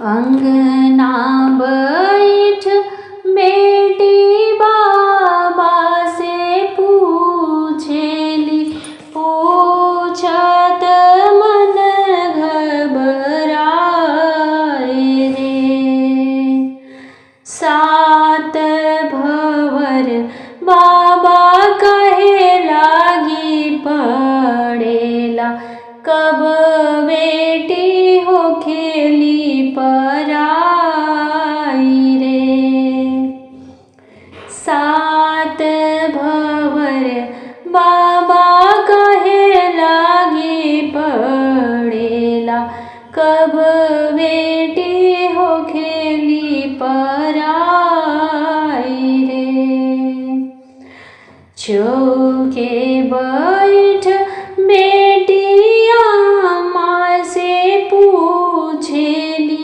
अंगना बैठ बेटी बाबा से पूछेली, पूछत मन घबराए रे। सात भवर बाबा कहे लागी पड़ेला, कब बेटी हो खेली पराई रे। सात भवर बाबा कहे लागी पड़ेला, कब बेटी हो खेली पराई रे। चौके बैठ बेटिया माँ से पूछेली,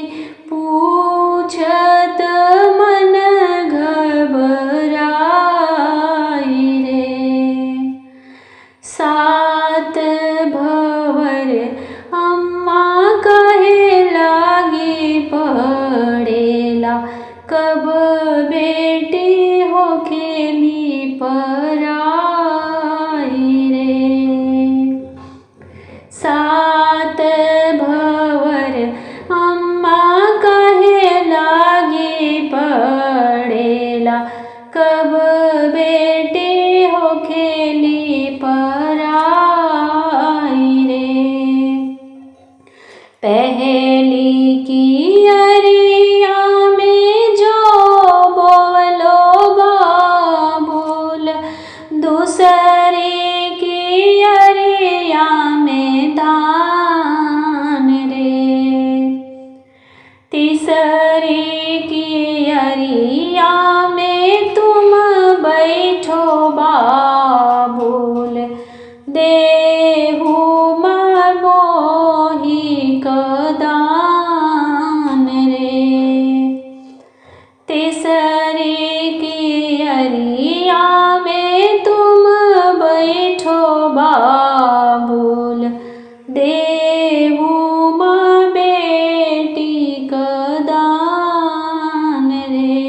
पूछत मन घबराई रे। सात भवर अम्मा कहे लागी पड़ेला, कब बेटी हो खेली पराई रे। सात भवर अम्मा कहे लागी पड़ेला, कब बेटी हो खेली पराई रे। पहली की अरिया में जो बोलो बाबुल, दूसरे की अरिया में धान रे। तीसरी की अरिया में तुम बैठो बाबुल, देहु माँ मोही कदान रे। तीसरी की अरिया में तुम बैठो बाबुल, देहु माँ बेटी कदान रे।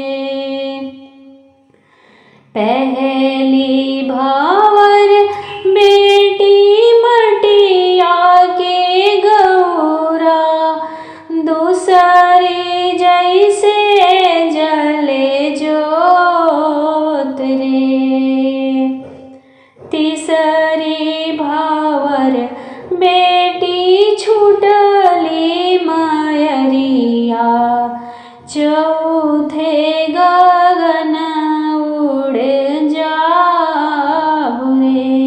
पहली भवर बेटी मटिया के गौरा, दूसरी जैसे जले जोत रे। तीसरी भवर बेटी छूटली मयरिया, चौथे गगन उड़ जाहु रे।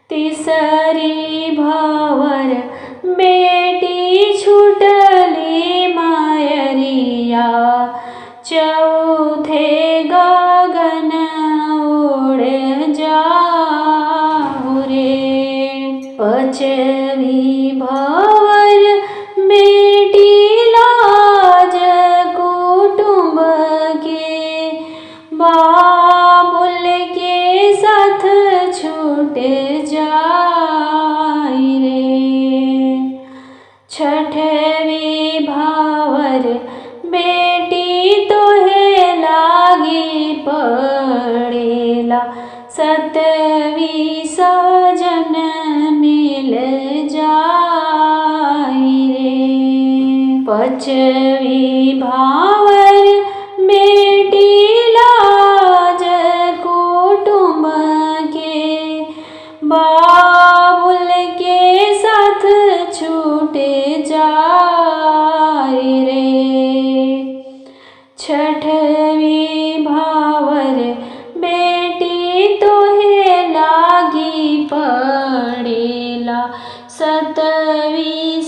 तीसरी भवर बेटी छूटली मयरिया, चौथे गगन उड़ जाहु रे। पाँचवी भवर बेटी लाज कुटुंब के, बाबुल के साथ छूट जाई रे। छठवी भवर बेटी तोहे लागी पड़ेला, सतवी सजन मिल जाई रे। पाँचवी भवर बेटी लाज कुटुंब के, बाबुल के साथ छूट जाई रे। छठवी भवर बेटी तोहे लागी पड़ेला, सतवी